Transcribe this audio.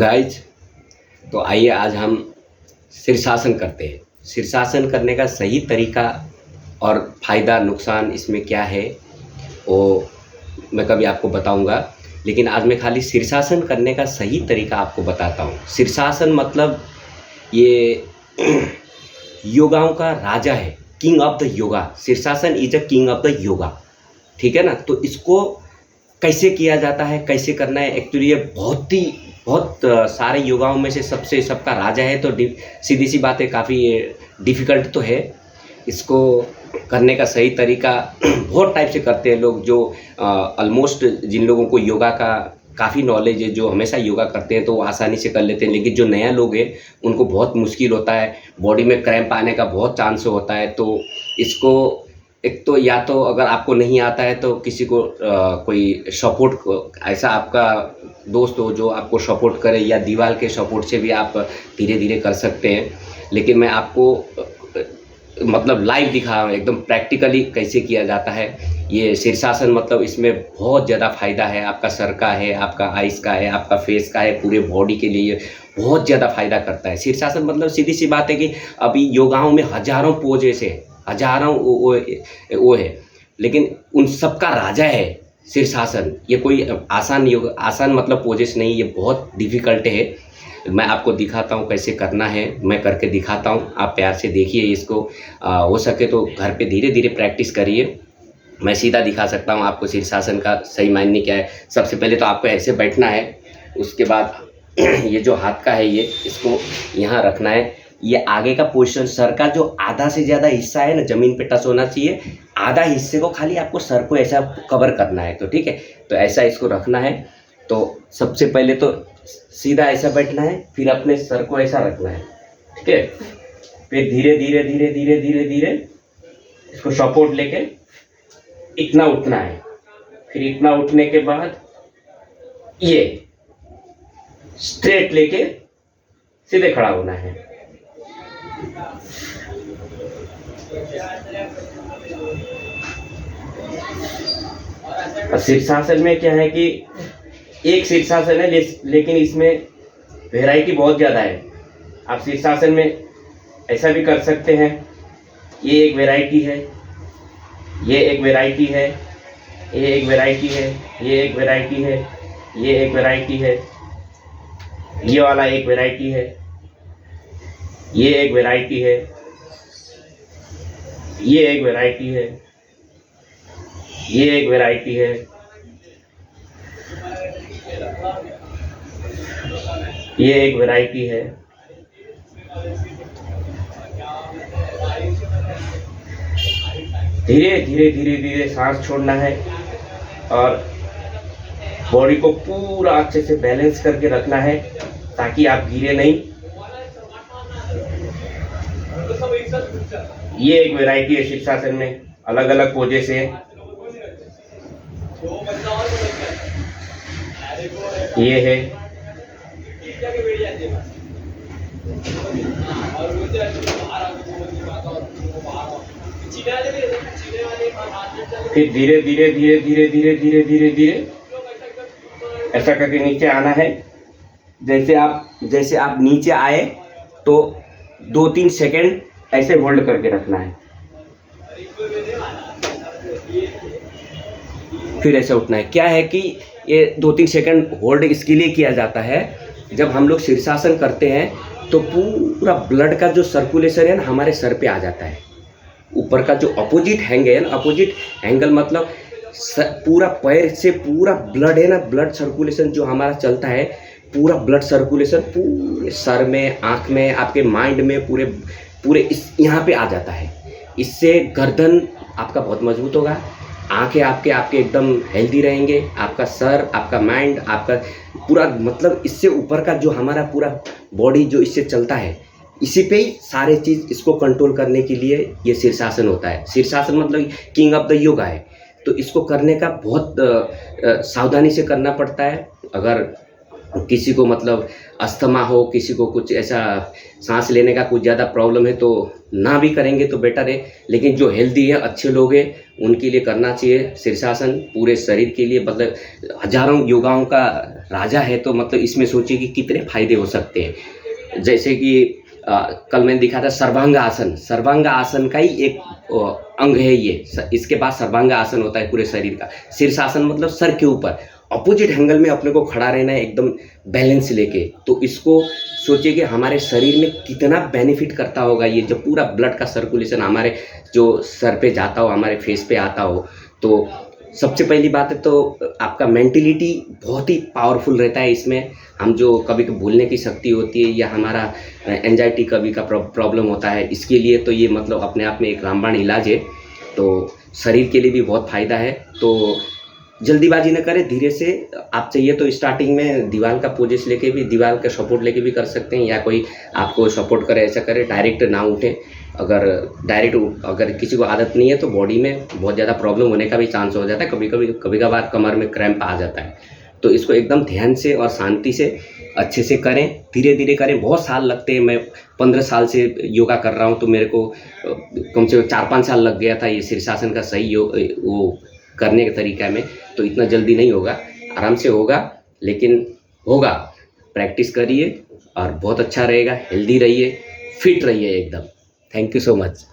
Guys, तो आइए आज हम शीर्षासन करते हैं। शीर्षासन करने का सही तरीका और फ़ायदा नुकसान इसमें क्या है वो मैं कभी आपको बताऊंगा, लेकिन आज मैं खाली शीर्षासन करने का सही तरीका आपको बताता हूँ। शीर्षासन मतलब ये योगाओं का राजा है, king of the yoga. Shirshasana is a king of the yoga, ठीक है ना। तो इसको कैसे किया जाता है, कैसे करना है, एक्चुअली ये बहुत सारे योगाओं में से सबका राजा है। तो सीधी सी बात है, काफ़ी डिफ़िकल्ट तो है। इसको करने का सही तरीका बहुत टाइप से करते हैं लोग, जो ऑलमोस्ट जिन लोगों को योगा का काफ़ी नॉलेज है, जो हमेशा योगा करते हैं, तो वो आसानी से कर लेते हैं। लेकिन जो नया लोग हैं उनको बहुत मुश्किल होता है, बॉडी में क्रैम्प आने का बहुत चांस होता है। तो इसको एक तो या तो अगर आपको नहीं आता है तो किसी को कोई सपोर्ट, ऐसा आपका दोस्त हो जो आपको सपोर्ट करे, या दीवार के सपोर्ट से भी आप धीरे धीरे कर सकते हैं। लेकिन मैं आपको मतलब लाइव दिखा रहा हूँ, एकदम प्रैक्टिकली कैसे किया जाता है ये शीर्षासन। मतलब इसमें बहुत ज़्यादा फ़ायदा है, आपका सर का है, आपका आइस का है, आपका फेस का है, पूरे बॉडी के लिए बहुत ज़्यादा फ़ायदा करता है शीर्षासन। मतलब सीधी सी बात है कि अभी योगाओं में हज़ारों पोजेस है, हज़ारों वो है, लेकिन उन सब का राजा है शीर्षासन। ये कोई आसान मतलब पोजेस नहीं, ये बहुत डिफ़िकल्ट है। मैं आपको दिखाता हूँ कैसे करना है, मैं करके दिखाता हूँ, आप प्यार से देखिए इसको। हो सके तो घर पे धीरे धीरे प्रैक्टिस करिए। मैं सीधा दिखा सकता हूँ आपको शीर्षासन का सही मायने क्या है। सबसे पहले तो आपको ऐसे बैठना है, उसके बाद ये जो हाथ का है ये इसको यहाँ रखना है। ये आगे का पोजीशन, सर का जो आधा से ज़्यादा हिस्सा है ना ज़मीन पे टच होना चाहिए, आधा हिस्से को खाली आपको सर को ऐसा कवर करना है। तो ठीक है, तो ऐसा इसको रखना है। तो सबसे पहले तो सीधा ऐसा बैठना है, फिर अपने सर को ऐसा रखना है, ठीक है। फिर धीरे धीरे धीरे धीरे धीरे धीरे इसको सपोर्ट लेके इतना उठना है। फिर इतना उठने के बाद ये स्ट्रेट लेके सीधे खड़ा होना है। शीर्षासन में क्या है कि एक शीर्षासन है, लेकिन इसमें वैरायटी बहुत ज़्यादा है। आप शीर्षासन में ऐसा भी कर सकते हैं, ये एक वैरायटी है, ये एक वैरायटी है, ये एक वैरायटी है, ये एक वैरायटी है, ये एक वैरायटी है, ये वाला एक वैरायटी है, ये एक वैरायटी है, ये एक वैरायटी है, ये एक वैरायटी है, ये एक वैरायटी है। धीरे धीरे धीरे धीरे सांस छोड़ना है और बॉडी को पूरा अच्छे से बैलेंस करके रखना है ताकि आप गिरे नहीं। ये एक वैरायटी है शीर्षासन में, अलग अलग पोजेस है। ये है, फिर धीरे धीरे धीरे धीरे धीरे धीरे धीरे धीरे ऐसा करके नीचे आना है। जैसे आप नीचे आए तो 2-3 सेकंड ऐसे होल्ड करके रखना है, फिर ऐसे उठना है। क्या है कि ये 2-3 सेकंड होल्ड इसके लिए किया जाता है, जब हम लोग शीर्षासन करते हैं तो पूरा ब्लड का जो सर्कुलेशन है ना हमारे सर पे आ जाता है। ऊपर का जो अपोजिट एंगल है ना, अपोजिट एंगल मतलब पूरा पैर से पूरा ब्लड है ना, ब्लड सर्कुलेशन जो हमारा चलता है, पूरा ब्लड सर्कुलेशन पूरे सर में, आँख में, आपके माइंड में, पूरे इस यहाँ पे आ जाता है। इससे गर्दन आपका बहुत मजबूत होगा, आंखें आपके एकदम हेल्दी रहेंगे, आपका सर, आपका माइंड, आपका पूरा मतलब इससे ऊपर का जो हमारा पूरा बॉडी जो इससे चलता है, इसी पे ही सारे चीज़ इसको कंट्रोल करने के लिए ये शीर्षासन होता है। शीर्षासन मतलब किंग ऑफ द योगा है। तो इसको करने का बहुत सावधानी से करना पड़ता है। अगर किसी को मतलब अस्थमा हो, किसी को कुछ ऐसा सांस लेने का कुछ ज़्यादा प्रॉब्लम है तो ना भी करेंगे तो बेटर है। लेकिन जो हेल्दी है, अच्छे लोग हैं, उनके लिए करना चाहिए शीर्षासन पूरे शरीर के लिए। मतलब हजारों योगाओं का राजा है, तो मतलब इसमें सोचिए कि कितने फायदे हो सकते हैं। जैसे कि कल मैंने दिखा था सर्वांग आसन, सर्वांग आसन का ही एक अंग है ये। इसके बाद सर्वांग आसन होता है पूरे शरीर का। शीर्षासन मतलब सर के ऊपर अपोजिट एंगल में अपने को खड़ा रहना है, एकदम बैलेंस लेके। तो इसको सोचिए कि हमारे शरीर में कितना बेनिफिट करता होगा ये, जब पूरा ब्लड का सर्कुलेशन हमारे जो सर पे जाता हो, हमारे फेस पे आता हो। तो सबसे पहली बात है तो आपका मेंटलिटी बहुत ही पावरफुल रहता है इसमें। हम जो कभी कभी भूलने की शक्ति होती है, या हमारा एंजाइटी कभी का प्रॉब्लम होता है, इसके लिए तो ये मतलब अपने आप में एक रामबाण इलाज है। तो शरीर के लिए भी बहुत फ़ायदा है। तो जल्दीबाजी न करें, धीरे से। आप चाहिए तो स्टार्टिंग में दीवार का पोजेस लेके भी, दीवार का सपोर्ट लेके भी कर सकते हैं, या कोई आपको सपोर्ट करे ऐसा करे, डायरेक्ट ना उठें। अगर डायरेक्ट अगर किसी को आदत नहीं है तो बॉडी में बहुत ज़्यादा प्रॉब्लम होने का भी चांस हो जाता है। कभी कभार कमर में क्रैम्प आ जाता है। तो इसको एकदम ध्यान से और शांति से अच्छे से करें, धीरे धीरे करें। बहुत साल लगते हैं, मैं 15 साल से योगा कर रहा हूँ, तो मेरे को कम से कम 4-5 साल लग गया था ये शीर्षासन का सही वो करने के तरीका में। तो इतना जल्दी नहीं होगा, आराम से होगा, लेकिन होगा। प्रैक्टिस करिए और बहुत अच्छा रहेगा। हेल्दी रहिए, फिट रहिए एकदम। Thank you so much.